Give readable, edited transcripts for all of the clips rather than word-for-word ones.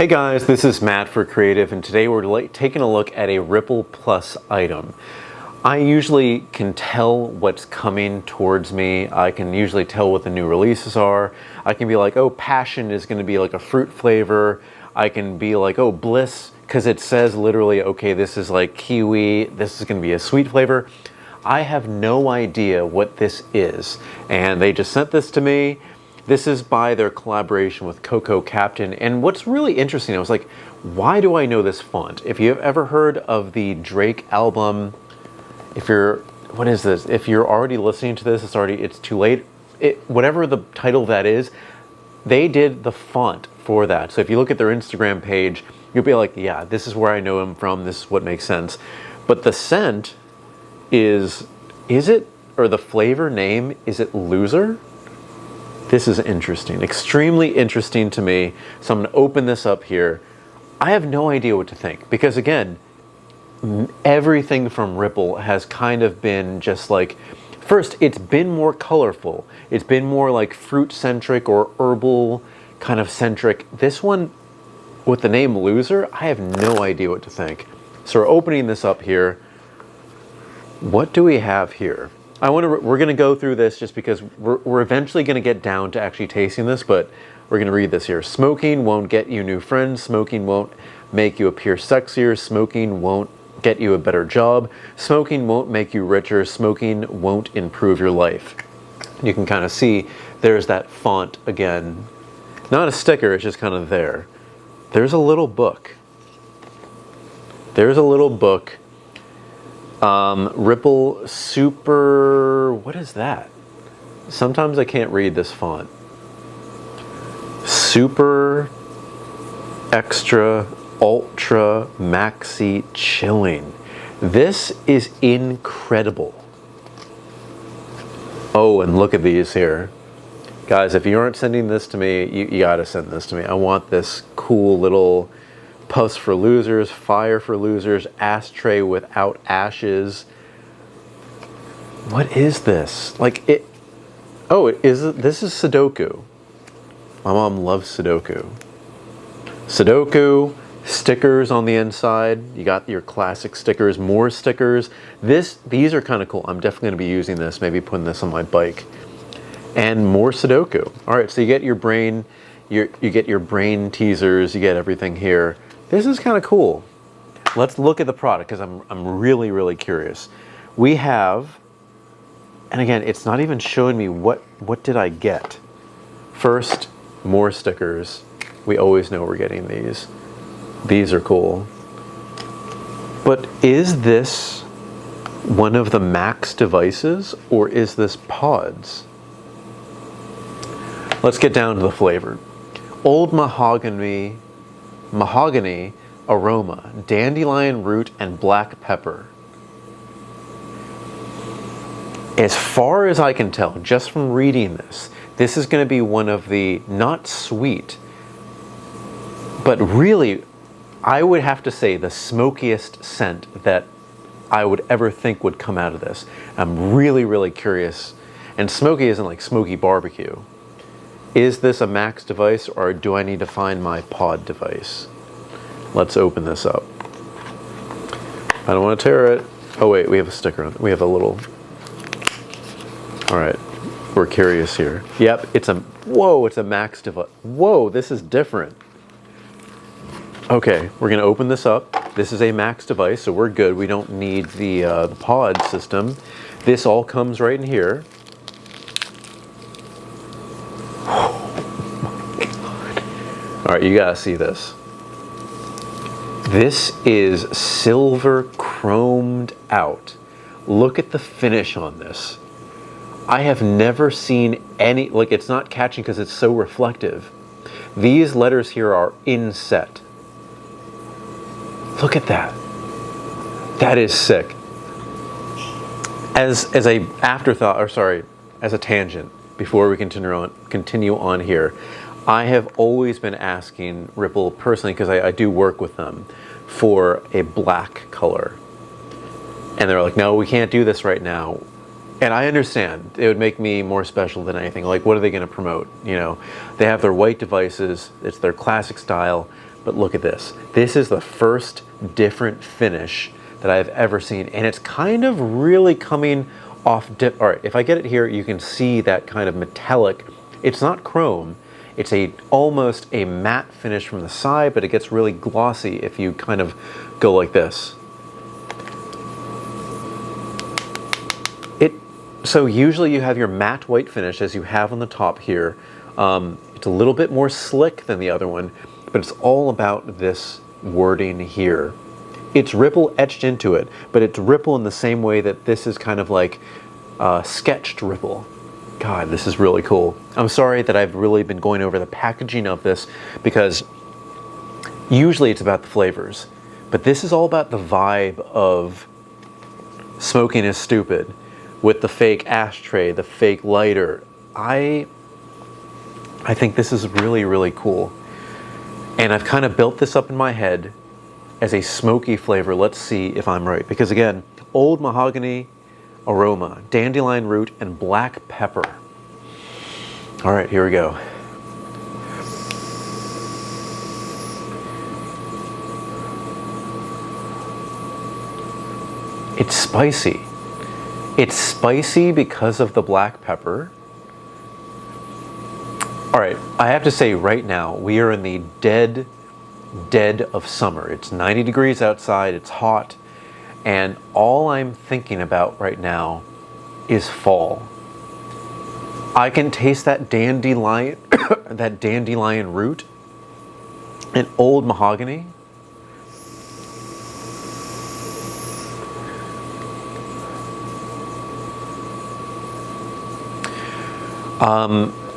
Hey guys, this is Matt for Creative, and today we're taking a look at a Ripple Plus item. I usually can tell what's coming towards me. I can usually tell what the new releases are. I can be like, oh, Passion is going to be like a fruit flavor. I can be like, oh, Bliss, because it says literally, okay, this is like kiwi, this is going to be a sweet flavor. I have no idea what this is, and they just sent this to me. This is by their collaboration with Coco Captain, and what's really interesting, I was like, why do I know this font? If you've ever heard of the Drake album, if you're, what is this? If you're already listening to this, it's too late. Whatever the title of that is, they did the font for that. So if you look at their Instagram page, you'll be like, yeah, this is where I know him from, this is what makes sense. But the scent is it, or the flavor name, is it Loser? This is interesting, extremely interesting to me. So I'm gonna open this up here. I have no idea what to think because again, everything from Ripple has kind of been just like, first, it's been more colorful. It's been more like fruit centric or herbal kind of centric. This one with the name Loser, I have no idea what to think. So we're opening this up here. What do we have here? We're gonna go through this just because we're eventually gonna get down to actually tasting this, but we're gonna read this here. Smoking won't get you new friends. Smoking won't make you appear sexier. Smoking won't get you a better job. Smoking won't make you richer. Smoking won't improve your life. You can kind of see there's that font again. Not a sticker, it's just kind of there. There's a little book. There's a little book. Ripple Super, what is that? Sometimes I can't read this font. Super Extra Ultra Maxi Chilling. This is incredible. Oh, and look at these here. Guys, if you aren't sending this to me, you gotta send this to me. I want this cool little Puffs for Losers, Fire for Losers, Ashtray without ashes. What is this? Like it, oh, this is Sudoku. My mom loves Sudoku. Sudoku, stickers on the inside. You got your classic stickers, more stickers. These are kind of cool. I'm definitely gonna be using this, maybe putting this on my bike. And more Sudoku. All right, so you get your brain, you get your brain teasers, you get everything here. This is kind of cool. Let's look at the product because I'm really, really curious. We have, and again, it's not even showing me what did I get. First, more stickers. We always know we're getting these. These are cool. But is this one of the Max devices or is this pods? Let's get down to the flavor. Old mahogany aroma, dandelion root, and black pepper. As far as I can tell, just from reading this, this is going to be one of the, not sweet, but really, I would have to say the smokiest scent that I would ever think would come out of this. I'm really, really curious. And smoky isn't like smoky barbecue. Is this a Max device or do I need to find my pod device? Let's open this up. I don't want to tear it. Oh wait, we have a sticker on it. We have a little, all right, we're curious here. Yep, it's a Max device. Whoa, this is different. Okay, we're gonna open this up. This is a Max device, so we're good. We don't need the pod system. This all comes right in here. All right, you gotta see this. This is silver chromed out. Look at the finish on this. I have never seen any, like it's not catching because it's so reflective. These letters here are inset. Look at that. That is sick. As a afterthought, or sorry, as a tangent, before we continue on here, I have always been asking Ripple personally, because I do work with them, for a black color. And they're like, no, we can't do this right now. And I understand, it would make me more special than anything. Like, what are they gonna promote? You know, they have their white devices, it's their classic style, but look at this. This is the first different finish that I've ever seen, and it's kind of really coming off. All right, if I get it here, you can see that kind of metallic. It's not chrome. It's almost a matte finish from the side, but it gets really glossy if you kind of go like this. So usually you have your matte white finish as you have on the top here. It's a little bit more slick than the other one, but it's all about this wording here. It's ripple etched into it, but it's ripple in the same way that this is kind of like sketched ripple. God, this is really cool. I'm sorry that I've really been going over the packaging of this, because usually it's about the flavors, but this is all about the vibe of smoking is stupid, with the fake ashtray, the fake lighter. I think this is really, really cool. And I've kind of built this up in my head as a smoky flavor. Let's see if I'm right. Because again, old mahogany aroma, dandelion root, and black pepper. All right, here we go. It's spicy. It's spicy because of the black pepper. All right, I have to say right now, we are in the dead of summer. It's 90 degrees outside, it's hot, and all I'm thinking about right now is fall. I can taste that dandelion, that dandelion root, and old mahogany.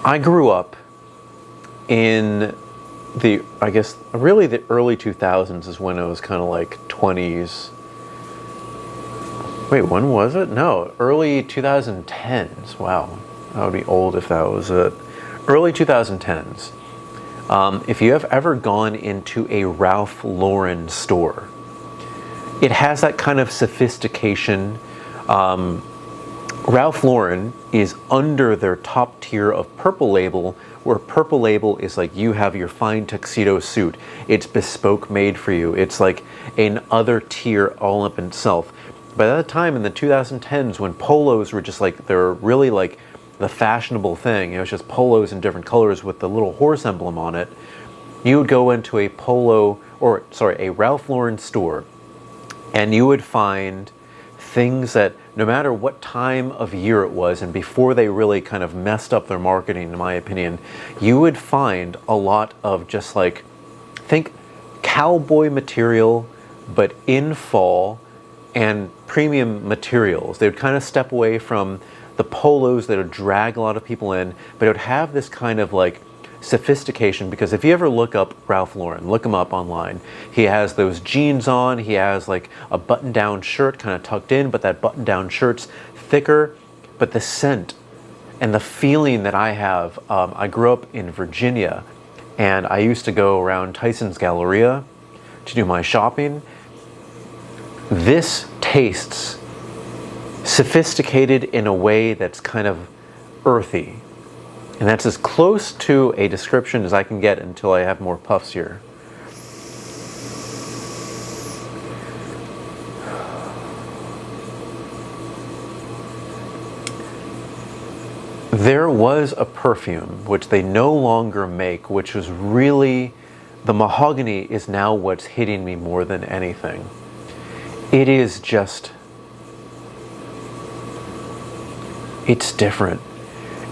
I grew up in I guess really the early 2000s is when it was kind of like 20s. Wait, when was it? No, early 2010s. Wow, that would be old if that was it. Early 2010s. If you have ever gone into a Ralph Lauren store, it has that kind of sophistication. Ralph Lauren is under their top tier of Purple Label, where Purple Label is like you have your fine tuxedo suit. It's bespoke made for you. It's like another tier all up in itself. By that time in the 2010s, when polos were just like, they're really like the fashionable thing, it was just polos in different colors with the little horse emblem on it, you would go into a a Ralph Lauren store, and you would find things that no matter what time of year it was, and before they really kind of messed up their marketing, in my opinion, you would find a lot of just like, think cowboy material, but in fall, and premium materials. They would kind of step away from the polos that would drag a lot of people in, but it would have this kind of like sophistication, because if you ever look up Ralph Lauren, look him up online, he has those jeans on, he has like a button-down shirt kind of tucked in, but that button-down shirt's thicker, but the scent and the feeling that I have, I grew up in Virginia, and I used to go around Tyson's Galleria to do my shopping. This tastes sophisticated in a way that's kind of earthy. And that's as close to a description as I can get until I have more puffs here. There was a perfume which they no longer make, which was really, the mahogany is now what's hitting me more than anything. It is just, it's different.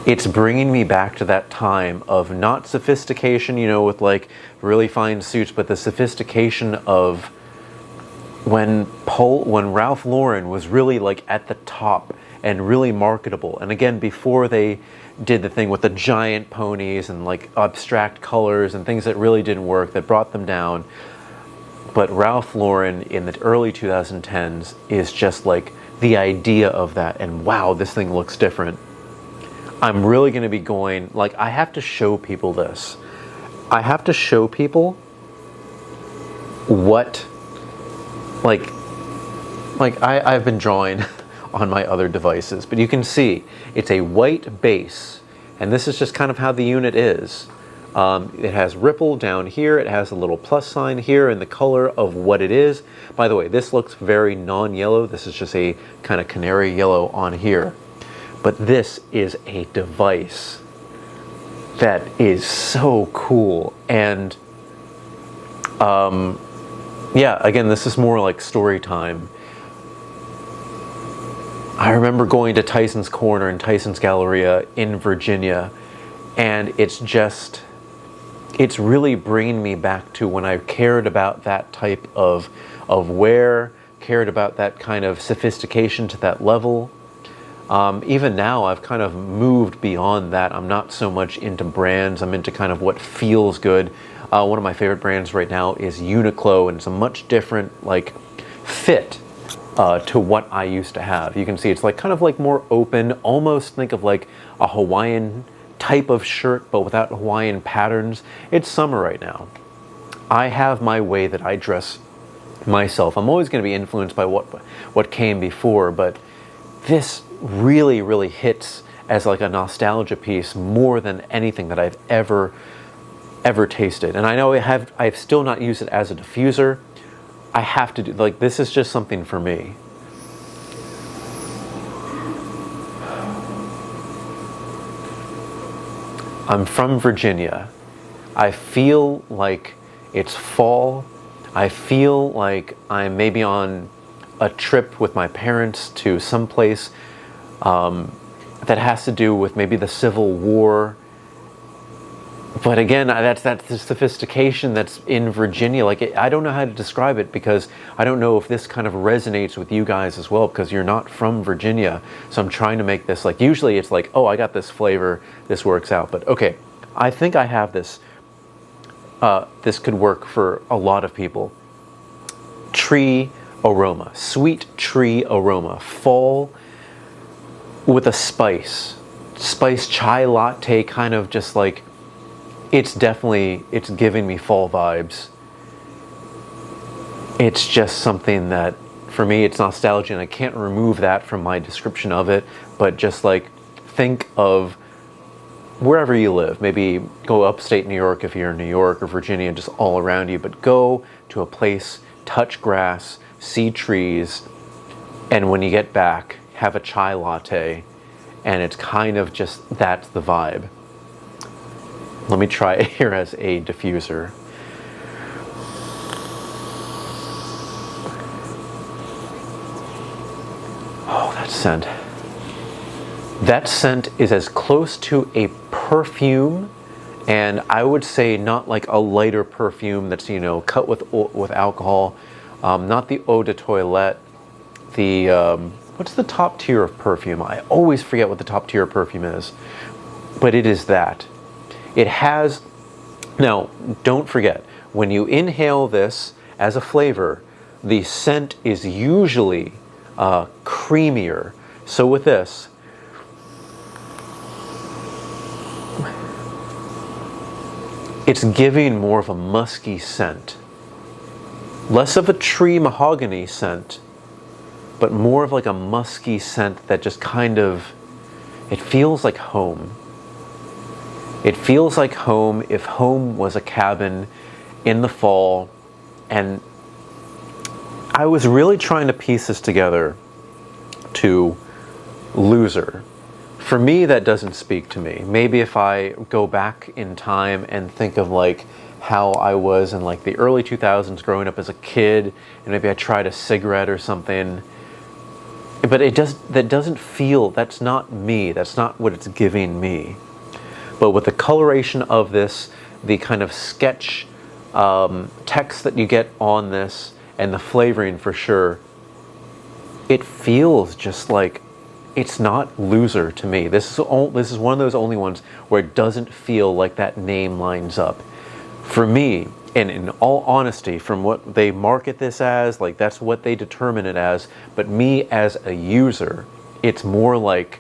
It's bringing me back to that time of not sophistication, you know, with like really fine suits, but the sophistication of when Ralph Lauren was really like at the top and really marketable. And again, before they did the thing with the giant ponies and like abstract colors and things that really didn't work, that brought them down. But Ralph Lauren in the early 2010s is just like the idea of that. And wow, this thing looks different. I'm really going to be going, like, I have to show people this. I have to show people what, I've been drawing on my other devices, but you can see it's a white base, and this is just kind of how the unit is. It has ripple down here. It has a little plus sign here and the color of what it is. By the way, this looks very non-yellow. This is just a kind of canary yellow on here. But this is a device that is so cool. And yeah, again, this is more like story time. I remember going to Tyson's Corner and Tyson's Galleria in Virginia, and it's really bringing me back to when I cared about that type of wear, cared about that kind of sophistication to that level. Even now, I've kind of moved beyond that. I'm not so much into brands. I'm into kind of what feels good. One of my favorite brands right now is Uniqlo, and it's a much different like fit to what I used to have. You can see it's like kind of like more open, almost think of like a Hawaiian type of shirt, but without Hawaiian patterns. It's summer right now. I have my way that I dress myself. I'm always going to be influenced by what came before, but this really hits as like a nostalgia piece more than anything that I've ever tasted. And I know I've still not used it as a diffuser. I have to do, like, this is just something for me. I'm from Virginia. I feel like it's fall. I feel like I'm maybe on a trip with my parents to someplace that has to do with maybe the Civil War. But again, that's the sophistication that's in Virginia. Like, I don't know how to describe it, because I don't know if this kind of resonates with you guys as well, because you're not from Virginia. So I'm trying to make this, like, usually it's like, oh, I got this flavor, this works out. But okay, I think I have this. This could work for a lot of people. Tree aroma, sweet tree aroma, fall with a spice chai latte, kind of just like, it's giving me fall vibes. It's just something that, for me, it's nostalgia, and I can't remove that from my description of it. But just like, think of wherever you live. Maybe go upstate New York if you're in New York, or Virginia, just all around you. But go to a place, touch grass, see trees, and when you get back, have a chai latte, and it's kind of just, that's the vibe. Let me try it here as a diffuser. Oh, that scent. That scent is as close to a perfume, and I would say not like a lighter perfume that's, you know, cut with alcohol. Not the eau de toilette. The what's the top tier of perfume? I always forget what the top tier of perfume is, but it is that. It has, now don't forget, when you inhale this as a flavor, the scent is usually creamier. So with this, it's giving more of a musky scent. Less of a tree mahogany scent, but more of like a musky scent that just kind of, it feels like home. It feels like home, if home was a cabin in the fall. And I was really trying to piece this together to Loser. For me, that doesn't speak to me. Maybe if I go back in time and think of like how I was in like the early 2000s growing up as a kid, and maybe I tried a cigarette or something, but that doesn't feel, that's not me, that's not what it's giving me. But with the coloration of this, the kind of sketch text that you get on this, and the flavoring for sure, it feels just like, it's not Loser to me. This is one of those only ones where it doesn't feel like that name lines up. For me, and in all honesty, from what they market this as, like that's what they determine it as, but me as a user, it's more like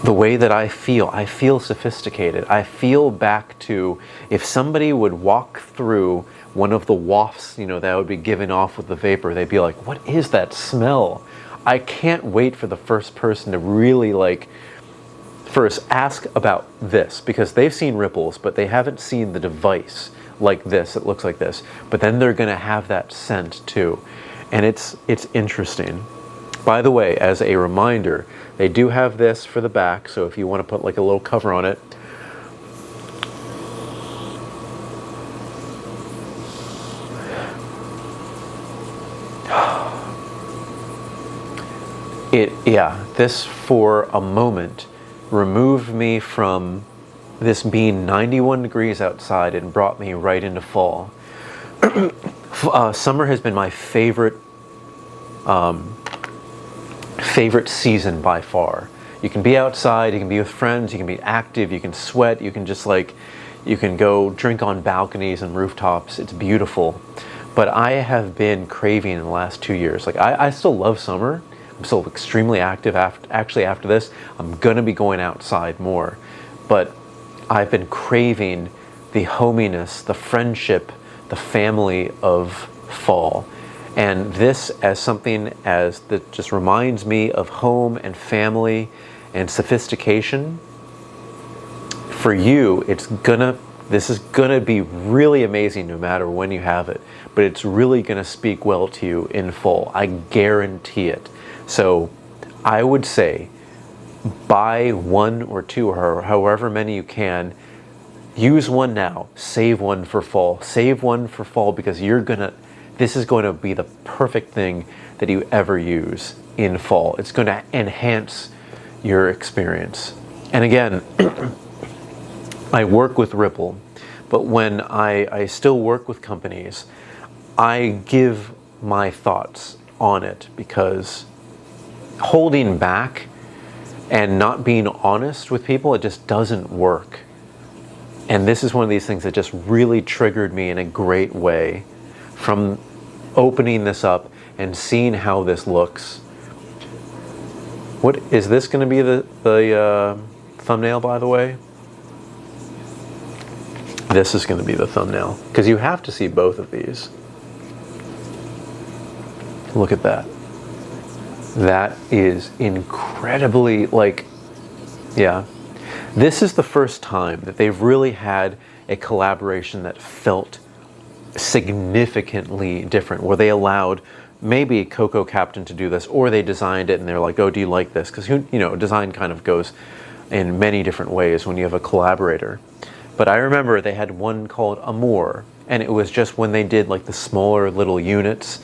the way that I feel sophisticated. I feel back to if somebody would walk through one of the wafts, you know, that would be given off with the vapor, they'd be like, what is that smell? I can't wait for the first person to really like first ask about this, because they've seen ripples, but they haven't seen the device like this. It looks like this, but then they're going to have that scent too, and it's interesting. By the way, as a reminder, they do have this for the back, so if you want to put like a little cover on it. This for a moment removed me from this being 91 degrees outside and brought me right into fall. Summer has been my favorite season by far. You can be outside, you can be with friends, you can be active, you can sweat, you can just like, you can go drink on balconies and rooftops. It's beautiful. But I have been craving in the last 2 years. Like I still love summer. I'm still extremely active. After this, I'm gonna be going outside more. But I've been craving the hominess, the friendship, the family of fall. And this as something as that just reminds me of home and family and sophistication. For you, this is gonna be really amazing no matter when you have it, but it's really gonna speak well to you in fall. I guarantee it. So I would say buy one or two or however many you can. Use one now, save one for fall. Save one for fall because this is going to be the perfect thing that you ever use in fall. It's going to enhance your experience. And again, I work with Ripple, but when I still work with companies, I give my thoughts on it, because holding back and not being honest with people, it just doesn't work. And this is one of these things that just really triggered me in a great way from opening this up and seeing how this looks. What is this going to be the thumbnail, by the way? This is going to be the thumbnail, because you have to see both of these. Look at that. That is incredibly, like, yeah. This is the first time that they've really had a collaboration that felt significantly different, where they allowed maybe Coco Captain to do this, or they designed it and they're like, oh, do you like this? Because, design kind of goes in many different ways when you have a collaborator. But I remember they had one called Amour, and it was just when they did like the smaller little units.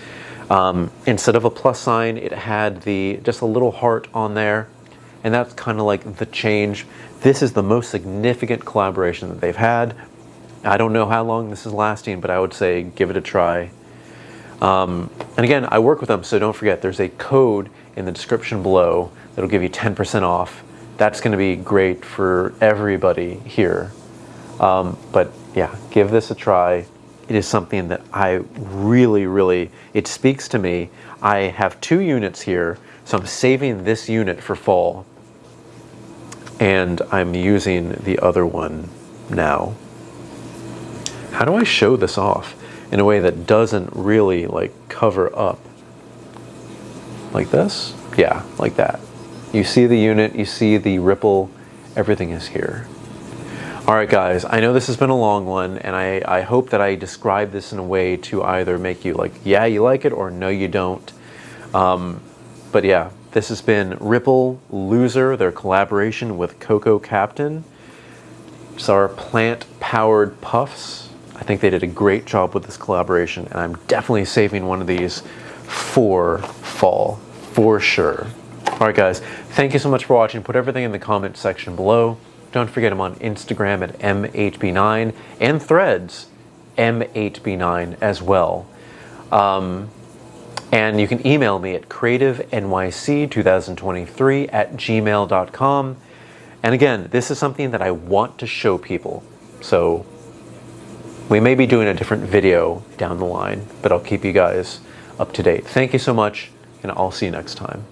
Instead of a plus sign, it had just a little heart on there, and that's kind of like the change. This is the most significant collaboration that they've had. I don't know how long this is lasting, but I would say give it a try. And again, I work with them, so don't forget, there's a code in the description below that'll give you 10% off. That's going to be great for everybody here. But yeah, give this a try. It is something that I really, it speaks to me. I have 2 units here, so I'm saving this unit for fall, and I'm using the other one now. How do I show this off in a way that doesn't really like cover up? Like this? Yeah, like that. You see the unit, you see the ripple, everything is here. All right, guys, I know this has been a long one, and I hope that I describe this in a way to either make you like, yeah, you like it, or no, you don't. But yeah, this has been Ripple Loser, their collaboration with Coco Captain. It's our plant-powered puffs. I think they did a great job with this collaboration, and I'm definitely saving one of these for fall, for sure. All right, guys, thank you so much for watching. Put everything in the comment section below. Don't forget I'm on Instagram at M8B9 and Threads M8B9 as well. And you can email me at creativenyc2023@gmail.com. And again, this is something that I want to show people. So we may be doing a different video down the line, but I'll keep you guys up to date. Thank you so much, and I'll see you next time.